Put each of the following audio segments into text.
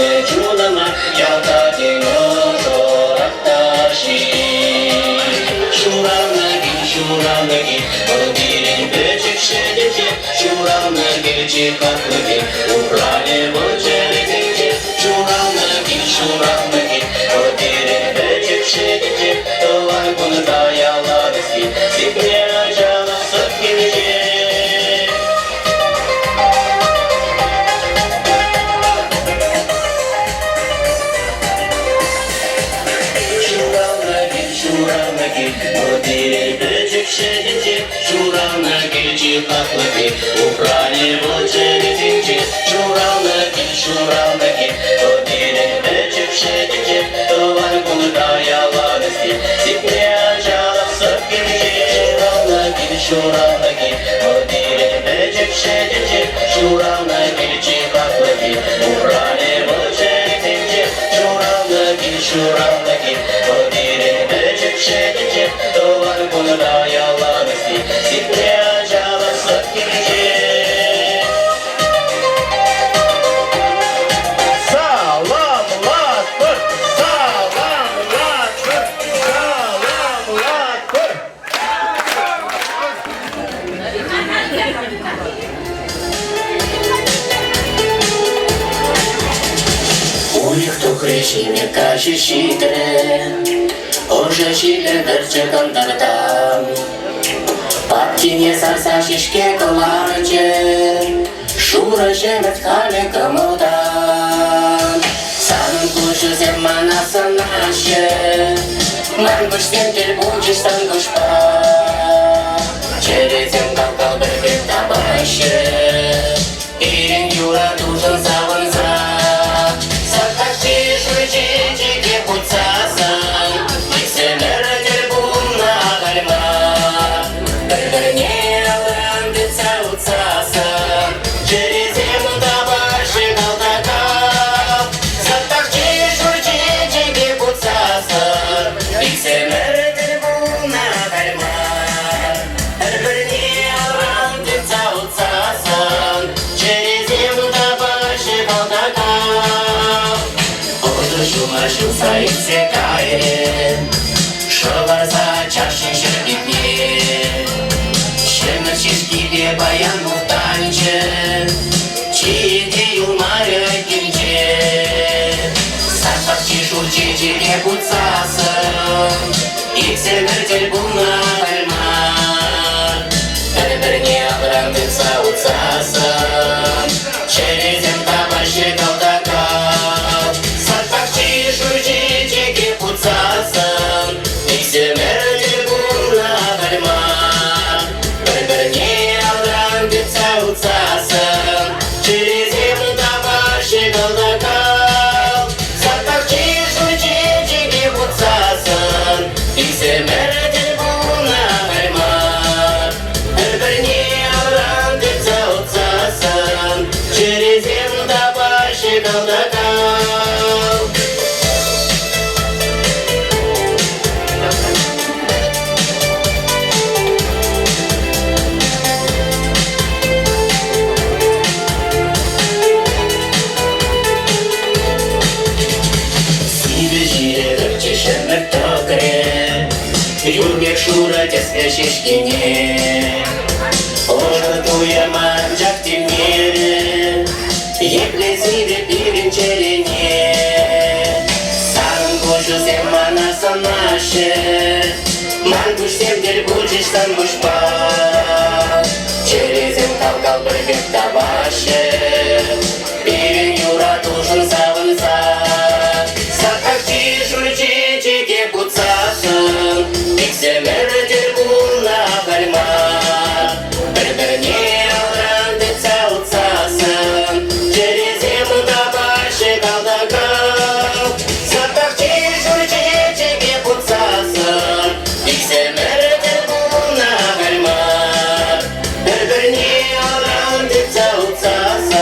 Шуланы чулама, ялтадин ошоракташи. Шуранаги, Одирин бечек шедете, Шуранаги чекаклыги, Украли волчерезинче. Шуранаги, Одирин бечек шедете, Давай кунда яладыски, Сипне жала сокинже. Одирин бечек шедете, Шуранаги чекаклыги, Украли волчерезинче. Шуранаги, Одирин бечек шедете, Давай кунда яладыски, Сипне жала сокинже. Шуранаги, Одирин бечек шедете, Шуранаги чекаклыги, Украли волчерезинче. Шуранаги, Одирин бечек шедете, Давай кунда яладыски, Сипне жала сокинже. Крещение кашишитре, уже шилер дырчыкан тартам. Папчине сарса шишке каларче, шура жемет хале камудан. Санын кушу земмана санаще, мангуш сентер бучиш сангушпа. Черезем калкал бергет табаще, ирен юра дужан заванза. Шоварза чашин шеркипне, Шемерчишкипе баян мухтанче, Чиде юмаря кимче, Сапарчи шурчичике куцасын, Иксемертель бумна кальмар, Бір-бірне ағырандырса уцасын, Черезем табаще калтакал, Сапарчи шурчичике куцасын, Иксемертель бумна кальмар, Бір-бірне ағырандырса уцасын, Черезем табаще калтакал, Сапарчи шурчичике куцасын, Иксемертель бумна кальмар, Бір-бірне ағырандырса уцасын, Черезем табаще калтакал. Юрбек шура теспе шишкине, Ожатуя манжак тимнере, Еплезиде пиринчелене, Санын кошу земмана санаше, Мангуш земдель бучиш сангушпа, Черезем калкал біргет табаше, Пирин юра тушын савынса, Сакакчи шурчичике куцасын, Иксемертель бумна кальмар, Бір-бірне ағырандырса уцасын, Черезем табаще калтакал, Сапарчи шурчичике куцасын, Иксемертель бумна кальмар, Бір-бірне ағырандырса уцасын.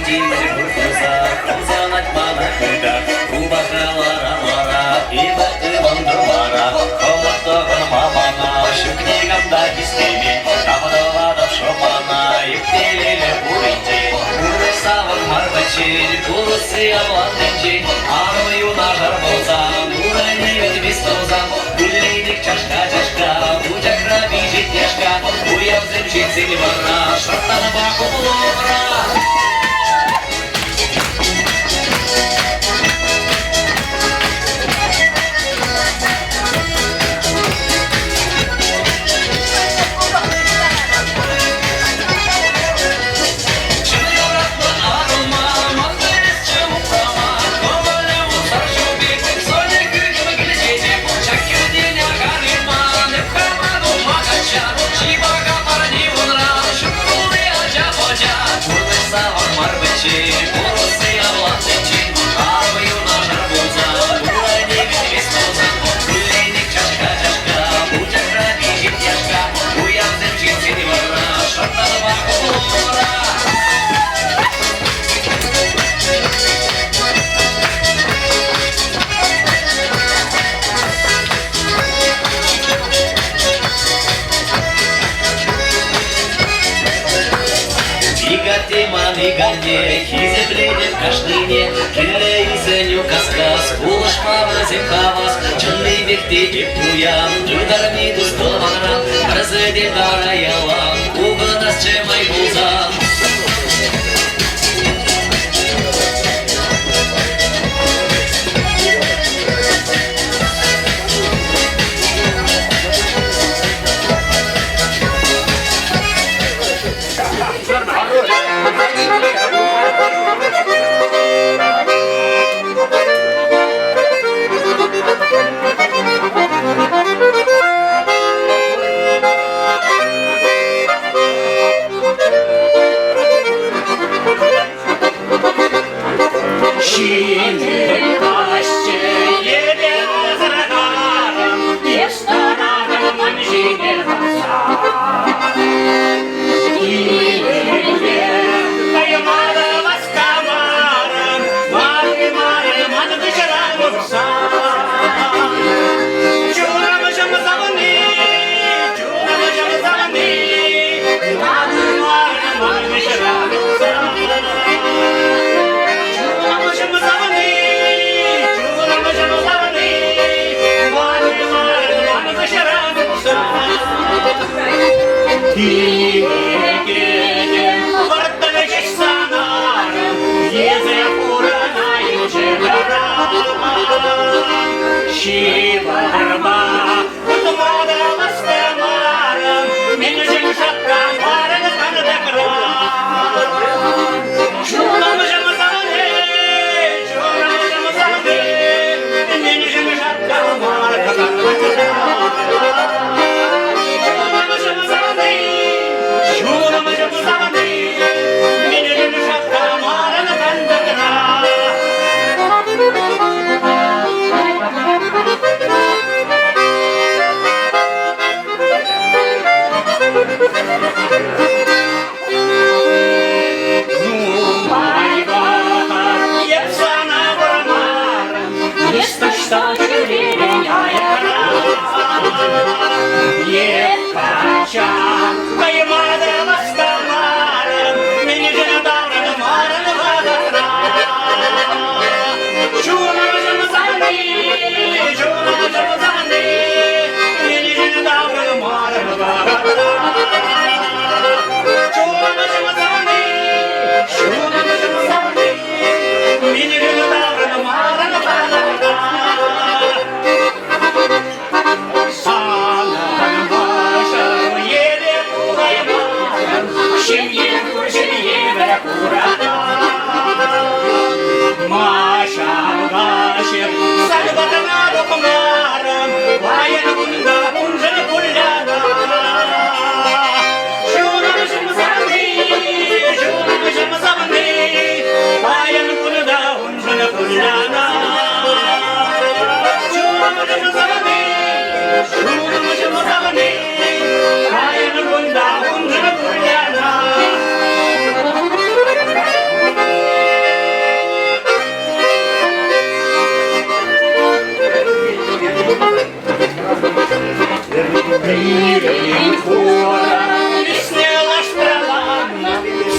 Дилер буркуза, хомзанать мана кыда, убахалара-лара, ибо ты вандуара, холодоган мамана, шукнигамда кистеми, кападовадов шопана, юктелеле буринти, урысаван марбачи, кулусы авланденчи, армию нажар болзан, уранивит вистозан, гулейник чашка-чашка, будя краби житняшка, уяв земчит сильвара, шартана баку бловра. Мигане, хизе бледен кашныне, килле изеню каскас, кулаш мавазе хавас, чынный бекте ip туян, дударни дустованран, разыде дараялан, угынас чемай булзан.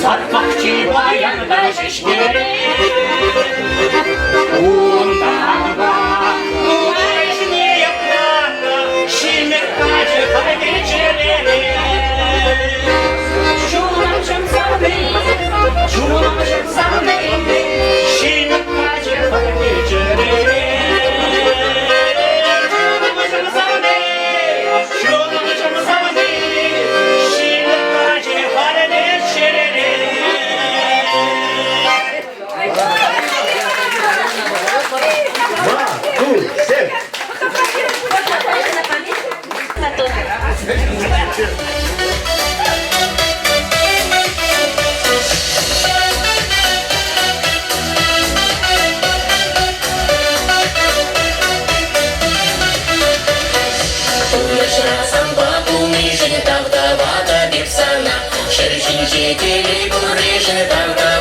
Sarpakçı bayanda şişkere Undağda Uğraşını yapmakta Şimir kacı kaybedeceleri Şunacım sana Şunacım sana Şimir kacı kaybedeceleri Şunacım sana Şunacım sana Şimir kacı kaybedeceleri Yaşarsan bakılmışın tavda bir sana Şerşin çekili kurışın tavda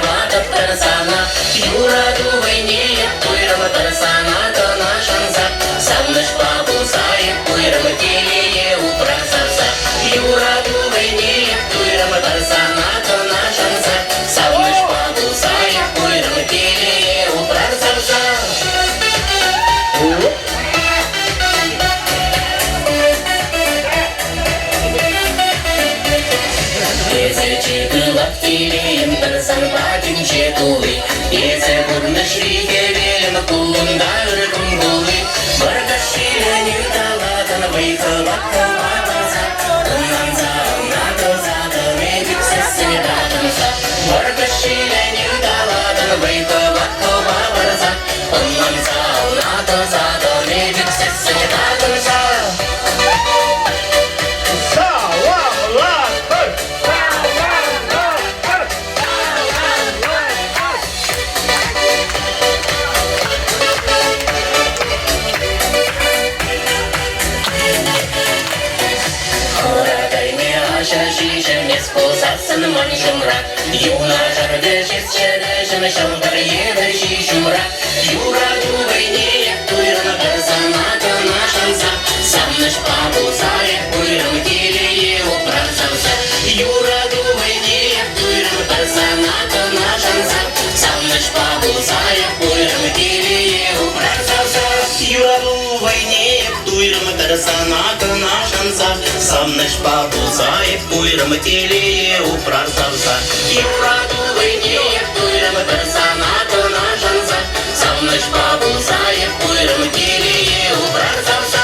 sana Yuradı войне Туйрама тарсана танашанса Самныш бабу сайып Туйрама телее упрасанса Yuradı войне Туйрама тарсана танашанса Самныш бабу сайып Туйрама телее упрасанса Чекылап келейін тұрсан бәтін жетуі Есі бұрны шриге белім құлында үркім бұлы Бұрға шеліне талатын бұйқылап қалатынса Ұнанса, ұнатылсады медік сәсіне татынса Бұрға шеліне талатын бұйқылап қалатынса Ұнанса, ұнатылсады медік сәсіне татынса Шишемес кусасын маншымра Юна жарды жесчедешін шылдыр еді шишымра Юра дубайне туйрым кырсана тынашынса Самныш пабулсайық буйрым келее упрасанса Юра дубайне туйрым кырсана тынашынса Самныш пабулсайық буйрым келее упрасанса Юра дубайне туйрым кырсана тынашынса Самныш пабулсайық буйрым телее упрасанса Юраду войне туйрым кырсана тынашынса Самныш пабулсайық буйрым телее упрасанса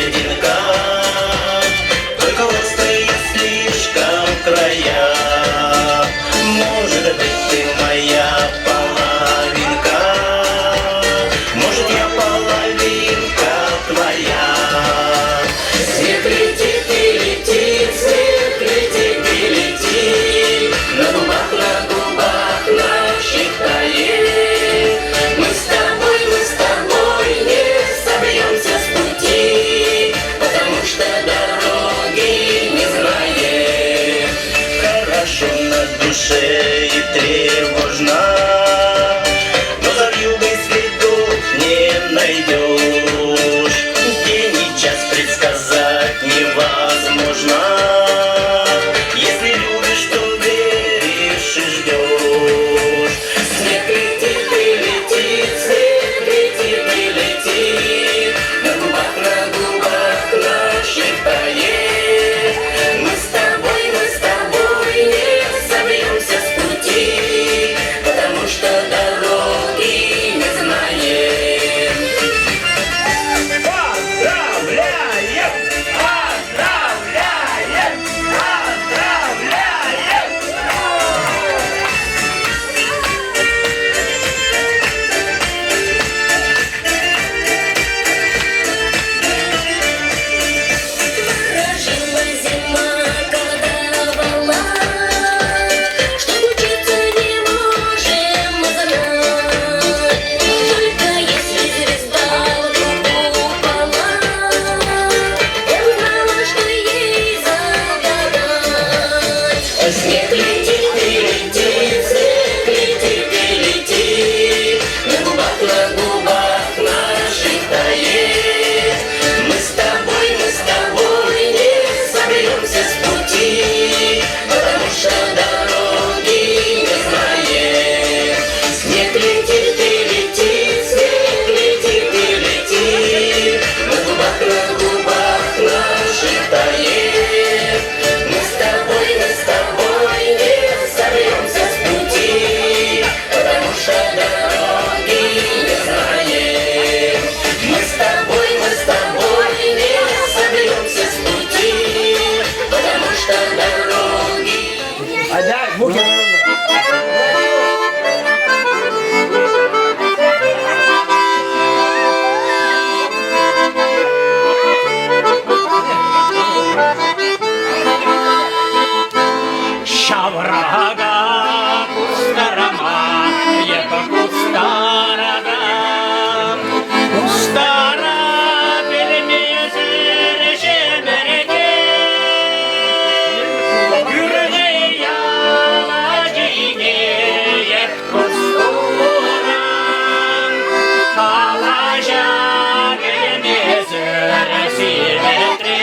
венка. Только острые слишком края. Может быть, ты моя половинка, может, я половинка твоя. Снег летит и летит, снег летит и летит, на губах наших тает. Мы с тобой не собьемся с пути, потому что дороги не знаем. Хорошо на душе и тревожно, но за вьюгой следу не найдешь. День и час предсказать невозможно. Если любишь, то веришь и ждешь. Снег летит и летит, снег летит и летит, на губах наших тает. Мы с тобой не собьемся с пути, потому что дороги не знаем. Поздравляем! Поздравляем! Поздравляем! Прожила зима, колдовала, что учиться не можем мы знать. Только если звезда вдруг упала, я знала, что ей загадать. Снег летит и летит, снег летит и летит, на губах наших тает. Мы с тобой не собьемся с пути, потому что дороги не знаем. Снег летит и летит, снег летит и летит, на губах наших тает. Мы с тобой не собьемся с пути, потому что дороги не знаем. Мы с тобой не собьемся с пути, потому что дороги. Шаврага кустарама, ето кустарага, кустара белмезер жемерге, юрге яладиге ет кустура, калажа белмезер симетре.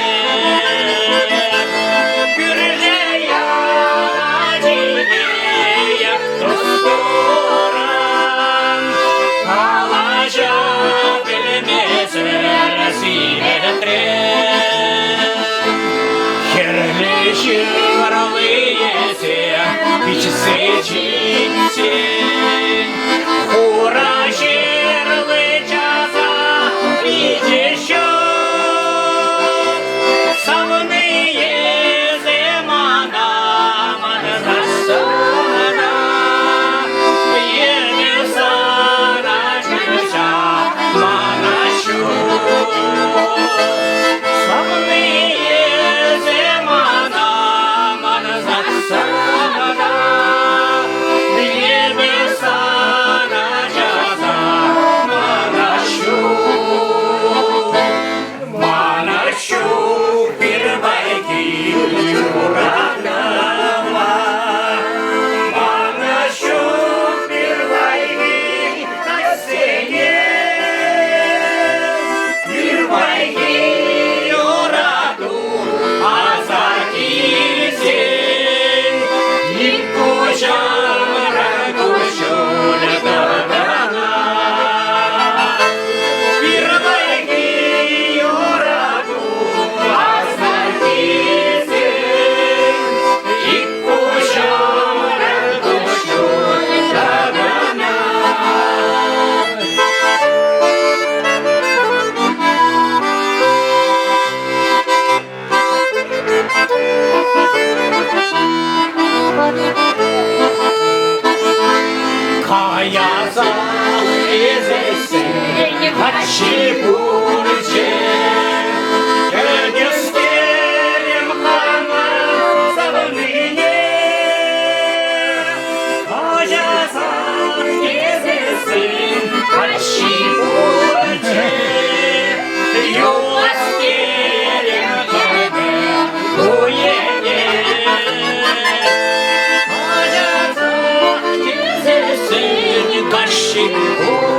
Хачапурче, Кыргызстан хана завныне, Ожазах кезесин Хачапурче, Юластерем хана уене, Ожазах кезесин Хачапурче.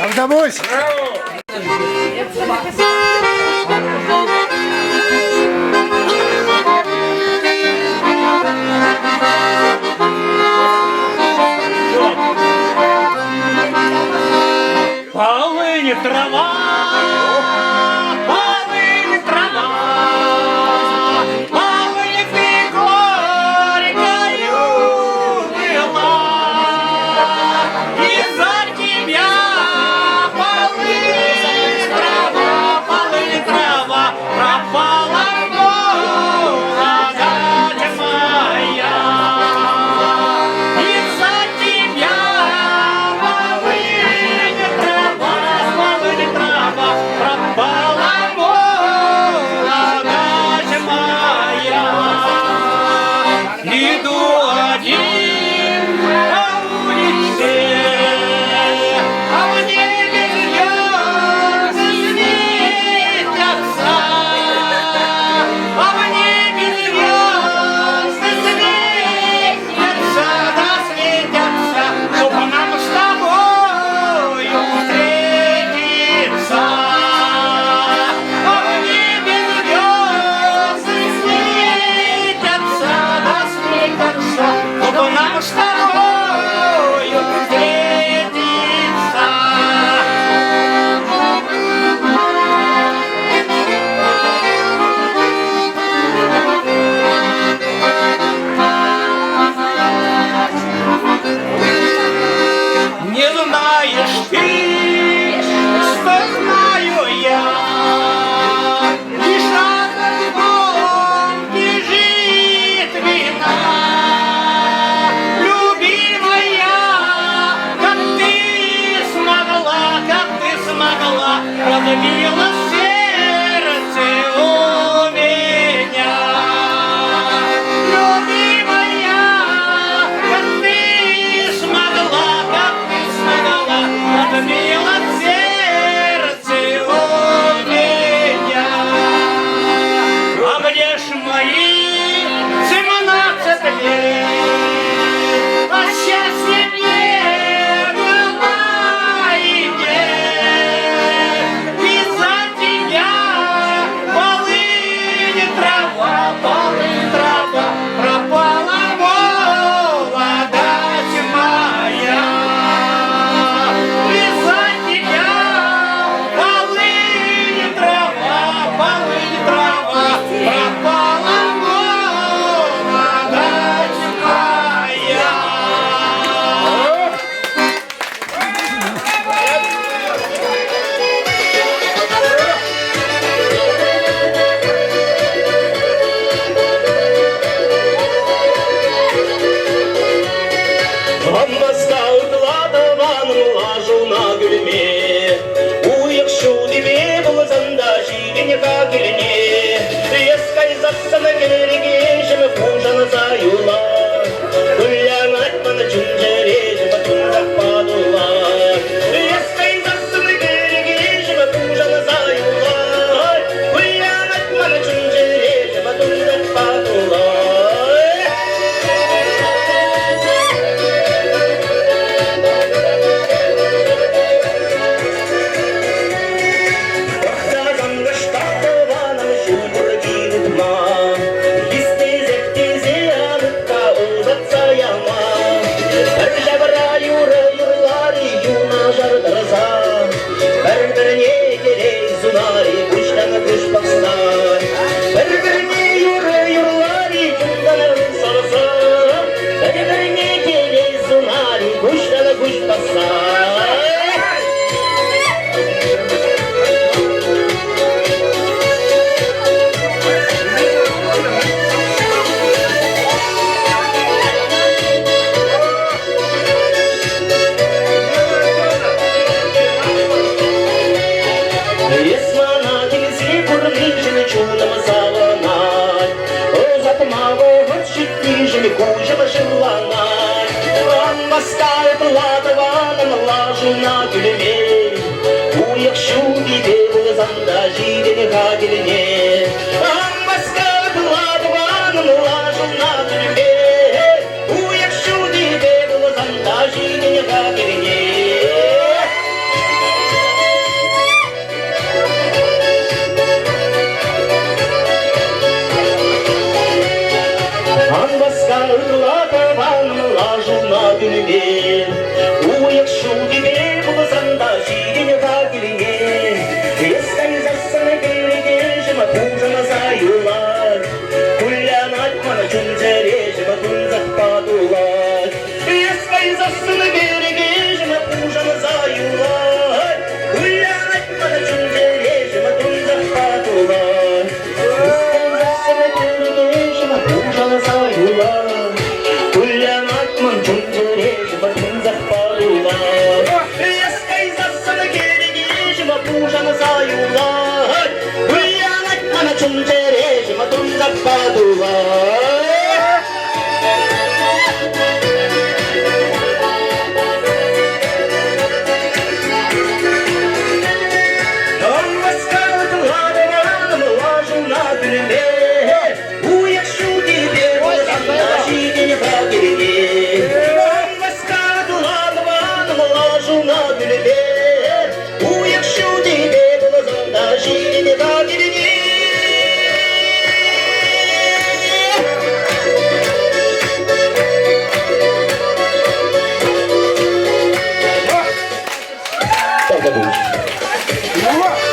Авдамусь! Полынь трава, нам с тобою встретиться. Не знаешь ты, что знаю я, лишь одном бежит вина. Любимая, как ты смогла, разбила сердце у меня. Любимая, как ты смогла, разбила сердце у меня. А где ж мои 17 лет? А счастья не было и нет. Из-за тебя полынь трава, пропала молодость моя. Из-за тебя полынь трава, пропала молодость моя. Вам настав кладовану лажу на гульме. Уехшу тебе был зандажи, генеха гельне. Ескай за на гельге, жемы пужа заюла. Гулянать мана чунджере, жемы тунзах падула. Ескай за на гельге, жемы пужа заюла. Гулянать мана чунджере, жемы тунзах падула. На гульме, уехшу тебе был зандажи, генеха гельне. Москва кладовану лажу на гульме, уехшу тебе был зандажи, генеха гельне. Москва кладовану лажу на гульме, уехшу тебе был зандажи, генеха гельне. Ескай за на гельге, жемы пужа заюла. Гулянать мана чунджере, жемы тунзах падула. Ескай за на гельге, жемы пужа заюла. Гулянать мана чунджере, жемы тунзах падула. Ескай за на гельге, жемы пужа заюла. Гулянать мана чунджере, жемы тунзах падула. Ескай за на гельге, жемы пужа заюла. Гулянать мана чунджере, жемы тунзах падула. Уехшу тебе был зандажи, генеха гельне. Москва кладовану лажу на гульме, уехшу тебе был зандажи, генеха гельне. забудь. Ну,